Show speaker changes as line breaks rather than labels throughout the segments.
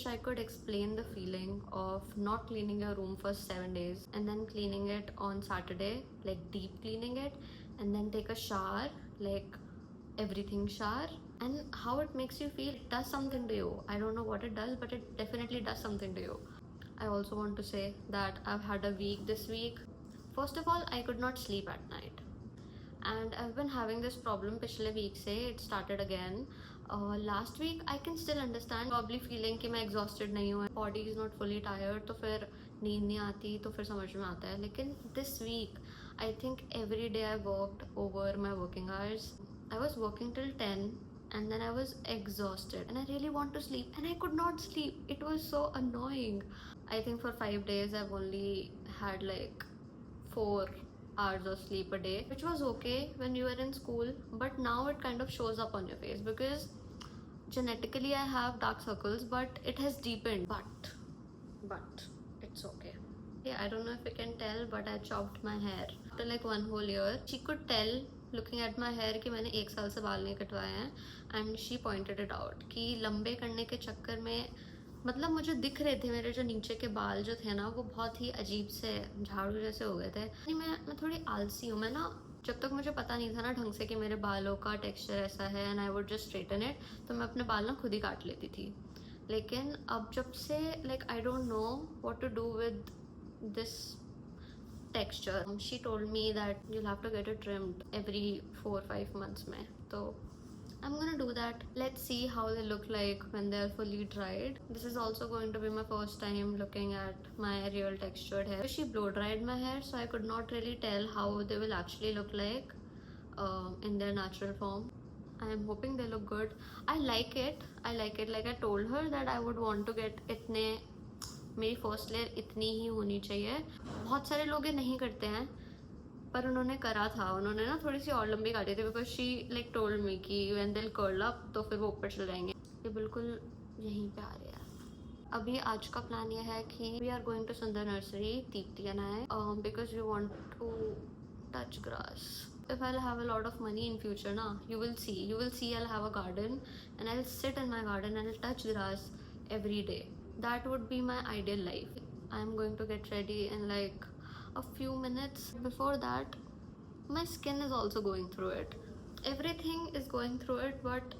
wish I could explain the feeling of not cleaning your room for 7 days and then cleaning it on Saturday, like deep cleaning it, and then take a shower, like everything shower, and how it makes you feel. It does something to you. I don't know what it does, but it definitely does something to you. I also want to say that I've had a week this week. First of all, I could not sleep at night. And I've been having this problem पिछले week से. It started again. Last week I can still understand probably feeling कि मैं exhausted नहीं हूँ, body is not fully tired, तो फिर नींद नहीं आती, तो फिर समझ में आता है. लेकिन this week I think every day I worked over my working hours. I was working till 10 and then I was exhausted and I really want to sleep and I could not sleep. It was so annoying. I think for 5 days I've only had like 4 hours of sleep a day, which was okay when you were in school, but now it kind of shows up on your face because genetically I have dark circles, but it has deepened. But it's okay. Yeah, I don't know if you can tell, but I chopped my hair after like 1 whole year. She could tell looking at my hair कि मैंने 1 साल से बाल नहीं कटवाए हैं, and she pointed it out कि लंबे करने के चक्कर में मतलब मुझे दिख रहे थे मेरे जो नीचे के बाल जो थे ना, वो बहुत ही अजीब से झाड़ू जैसे हो गए थे. मैं थोड़ी आलसी हूँ. मैं ना जब तक मुझे पता नहीं था ना ढंग से कि मेरे बालों का टेक्सचर ऐसा है and I would just straighten it, तो मैं अपने बाल ना खुद ही काट लेती थी. लेकिन अब जब से like I don't know what to do with this texture. She told me that you'll have to get it trimmed every 4-5 months mein. So I'm gonna do that. Let's see how they look like when they're fully dried. This is also going to be my first time looking at my real textured hair. She blow dried my hair, so I could not really tell how they will actually look like in their natural form. I am hoping they look good. I like it. Like I told her that I would want to get itne, मेरी first layer इतनी ही होनी चाहिए. बहुत सारे लोग ये नहीं करते हैं, पर उन्होंने करा था. उन्होंने ना थोड़ी सी और लंबी काटी थी because she like told me कि when they will curl up तो फिर वो ऊपर चले जाएंगे. ये बिल्कुल यहीं पे आ रहे हैं. अभी आज का प्लान ये है कि we are going to Sunder Nursery, Deepti and I, because we want to touch grass. If I'll have a lot of money in future na, you will see I'll have a garden and I'll sit in my garden and I'll touch grass every day. That would be my ideal life. I'm going to get ready in like a few minutes. Before that, my skin is also going through it. Everything is going through it, but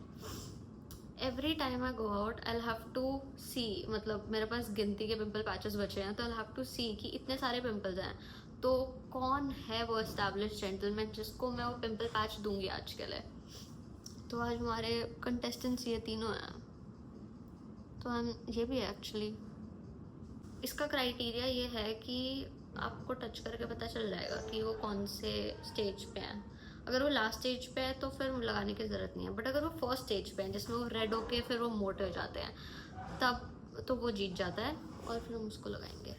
every time I go out, I'll have to see, मतलब मेरे पास गिनती के pimple patches बचे हैं, तो I'll have to see कि इतने सारे पिंपल्स हैं, तो कौन है वो एस्टैब्लिश्ड जेंटलमैन जिसको मैं वो पिंपल पैच दूंगी आज के लिए. तो आज हमारे कंटेस्टेंट्स ये तीनों हैं. तो हम ये भी है एक्चुअली. इसका क्राइटेरिया ये है कि आपको टच करके पता चल जाएगा कि वो कौन से स्टेज पे हैं. अगर वो लास्ट स्टेज पे है तो फिर लगाने की ज़रूरत नहीं है, बट अगर वो फर्स्ट स्टेज पे है जिसमें वो रेड होके फिर वो मोटे हो जाते हैं, तब तो वो जीत जाता है और फिर हम उसको लगाएंगे.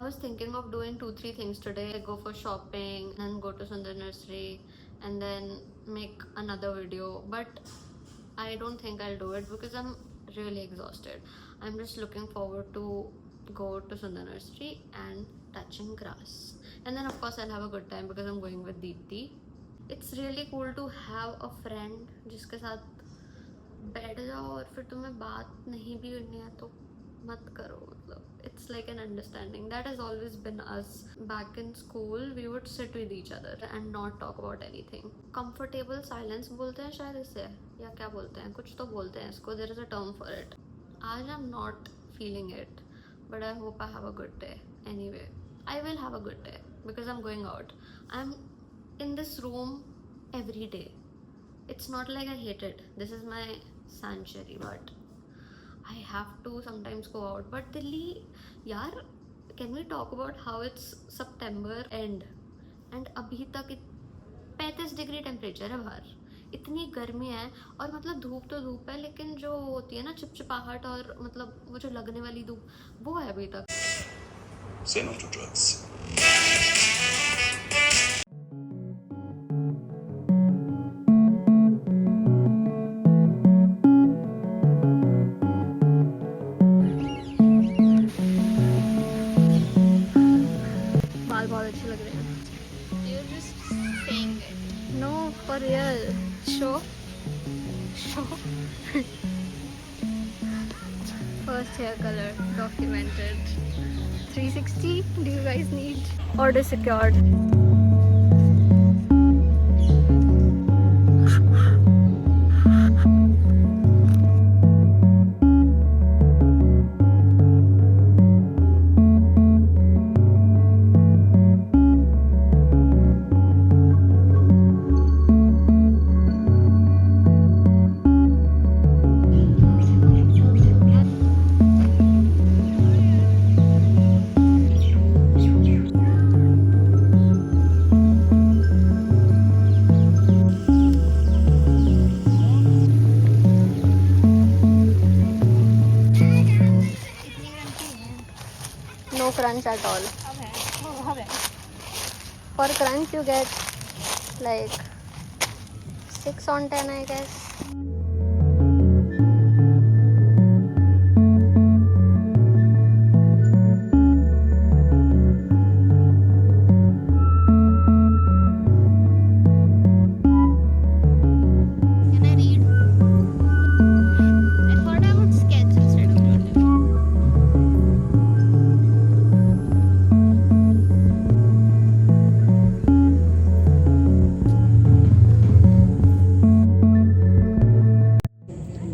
I was thinking of doing 2-3 things today. I go for shopping and go to Sundar Nursery and then make another video, but I don't think I'll do it because I'm really exhausted. I'm just looking forward to go to Sundar Nursery and touching grass, and then of course I'll have a good time because I'm going with Deepthi. It's really cool to have a friend जिसके साथ बैठ जाओ और फिर तुम्हें बात नहीं भी करनी है तो मत करो. मतलब it's like an understanding. That has always been us. Back in school we would sit with each other and not talk about anything. Comfortable silence बोलते हैं शायद इसे, या क्या बोलते हैं, कुछ तो बोलते हैं इसको. There is a term for it. आज I'm not feeling it, but I hope I have a good day. Anyway, I will have a good day because I'm going out. I'm in this room every day. It's not like I hate it. This is my sanctuary, but I have to sometimes go out. But Delhi, यार, can we talk about how it's September end and अभी तक 35 degree temperature है बाहर. इतनी गर्मी है और मतलब धूप तो धूप है, लेकिन जो होती है ना चिपचिपाहट और मतलब वो जो लगने वाली धूप, वो है अभी तक.
Say no to drugs.
बाल बहुत अच्छे लग रहे हैं.
You're just saying it.
No, for real. Show. First haircut. it. 360, do you guys need? Order secured. No crunch at all. For crunch you get like 6 on 10 I guess.
Can I read? I thought I would sketch instead of drawing.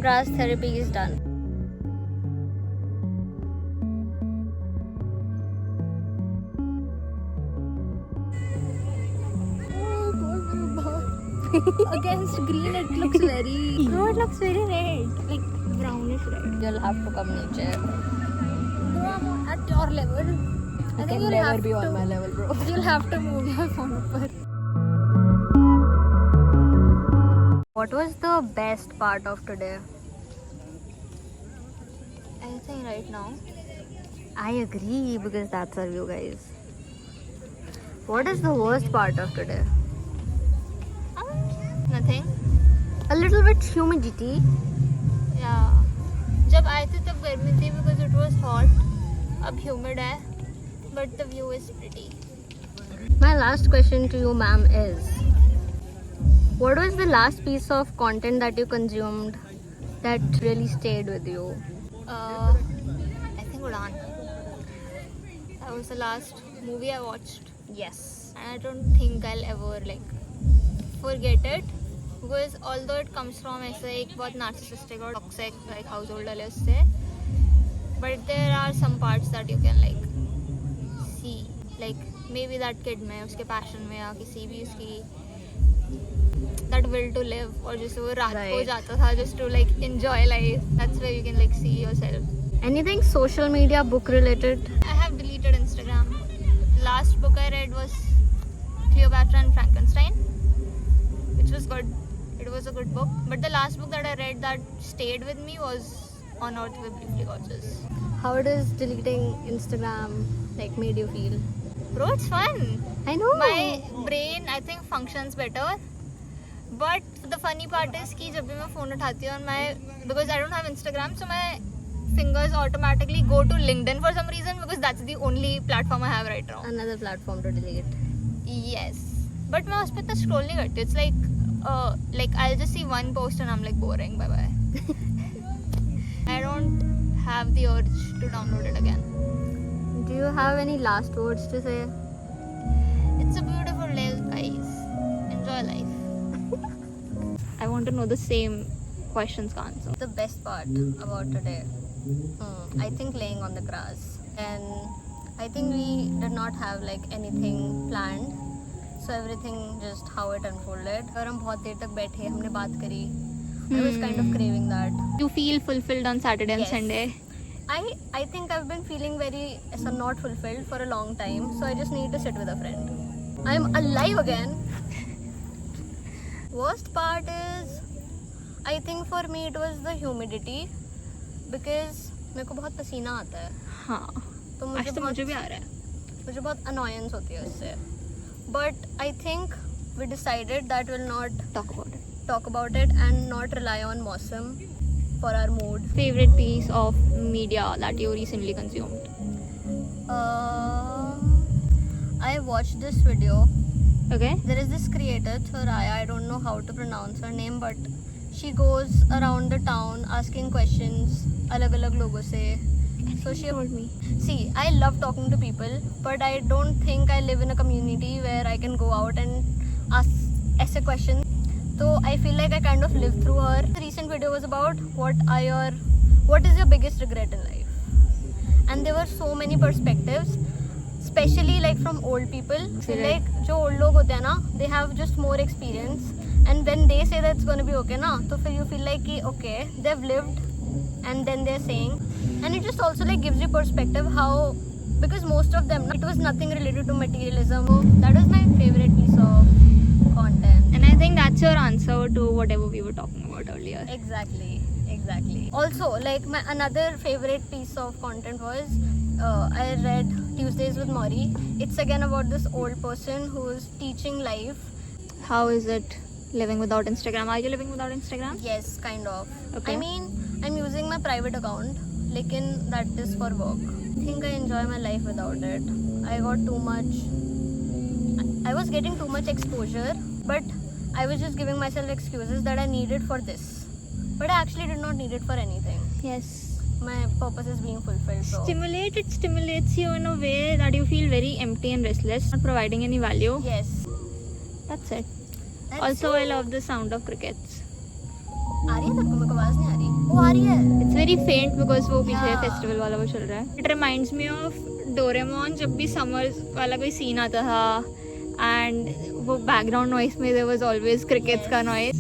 Grass therapy is done.
Against green, it looks very. No, it looks very red, like brownish red.
You'll have to come nature.
Bro, I'm at your level. I think you'll have to.
level, bro.
You'll have to move your phone upper.
What was the best part of today?
I think right now.
I agree because that's our view, guys. What is the worst part of today?
Nothing.
A little bit humidity.
Yeah. जब आए थे तब गर्मी थी because it was hot. अब humid है, but the view is pretty.
My last question to you, ma'am, is what was the last piece of content that you consumed that really stayed with you?
I think Udaan. That was the last movie I watched.
Yes.
And I don't think I'll ever like forget it because although it comes from ऐसे एक बहुत narcissistic और toxic like household वाले उससे, but there are some parts that you can like see like maybe that kid में उसके passion में या किसी भी उसकी that will to live और जैसे वो रात को
Right.
जाता था just to like enjoy life. That's where you can like see yourself.
Anything social media book related?
I have deleted Instagram. The last book I read was Cleopatra and Frankenstein, which was good. It was a good book. But the last book that I read that stayed with me was On Earth We're Briefly Gorgeous.
How does deleting Instagram like made you feel?
Bro, it's fun.
I know.
My brain, I think, functions better. But the funny part is कि जब भी मैं phone उठाती हूँ और मैं because I don't have Instagram, so my fingers automatically go to LinkedIn for some reason because that's the only platform I have right now.
Another platform to delete.
Yes. But मैं उस पर इतना scroll नहीं करती. It's like I'll just see one post and I'm like boring. Bye bye. I don't have the urge to download it again.
Do you have any last words to say?
It's a beautiful life, guys. Enjoy life. I want to know the same questions ka answer.
The best part about today, I think laying on the grass, and I think we did not have like anything planned, so everything just how it unfolded. और हम बहुत देर तक बैठे हमने बात करी. I was kind of craving that.
You feel fulfilled on Saturday and
Yes.
Sunday.
I think I've been feeling very not fulfilled for a long time, so I just need to sit with a friend. I'm alive again. Worst part is, I think for me it was the humidity, because मेरे को बहुत पसीना आता है.
हाँ.
तो
आज तो मुझे भी आ रहा है.
मुझे बहुत annoyance होती है इससे. But I think we decided that we'll not talk about it and not rely on मौसम for our mood.
Favorite piece of media that you recently consumed?
I watched this video.
Okay.
There is this creator, Thoraya, I don't know how to pronounce her name, but she goes around the town asking questions अलग अलग लोगों से.
So she told me, see, I love talking to people, but I don't think I live in a community where I can go out and ask a question. So I feel like I kind of lived through her. The recent video was about what is your biggest regret in life? And there were so many perspectives, especially like from old people. So like जो old लोग होते हैं ना, they have just more experience, and when they say that it's going to be okay ना, तो फिर you feel like कि okay, they've lived, and then they're saying, and it just also like gives you perspective how, because most of them, it was nothing related to materialism. So that was my favorite piece of content.
And I think that's your answer to whatever we were talking about earlier.
Exactly. Also, like my another favorite piece of content was I read Tuesdays with Maury. It's again about this old person who's teaching life.
How is it living without Instagram? Are you living without Instagram?
Yes, kind of.
Okay.
I mean, I'm using my private account, lekin that is for work. I think I enjoy my life without it. I was getting too much exposure, but I was just giving myself excuses that I need it for this. But I actually did not need it for anything.
Yes.
My purpose is being fulfilled. So.
It stimulates you in a way that you feel very empty and restless, not providing any value.
Yes.
That's it.
That's
Also,
it.
I love the sound of crickets.
आ रही है तेरे को? मेरे को आवाज नहीं आ रही. वो आ रही है.
It's very faint because वो पीछे
Yeah.
फेस्टिवल वाला वो चल रहा है. It reminds me of Doraemon जब भी समर वाला कोई सीन आता था and वो बैकग्राउंड नॉइस में there was always crickets का noise.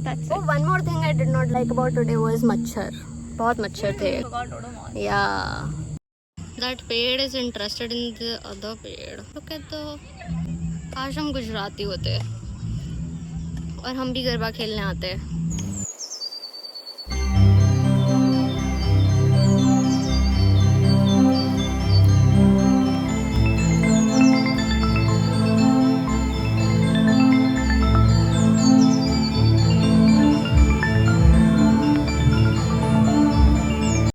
That's
Oh,
it.
one more thing I did not like about today was मच्छर. बहुत मच्छर थे. Yeah. That पेड़ is interested in the other पेड़. Look at the. काश हम गुजराती होते और हम भी गरबा खेलने आते.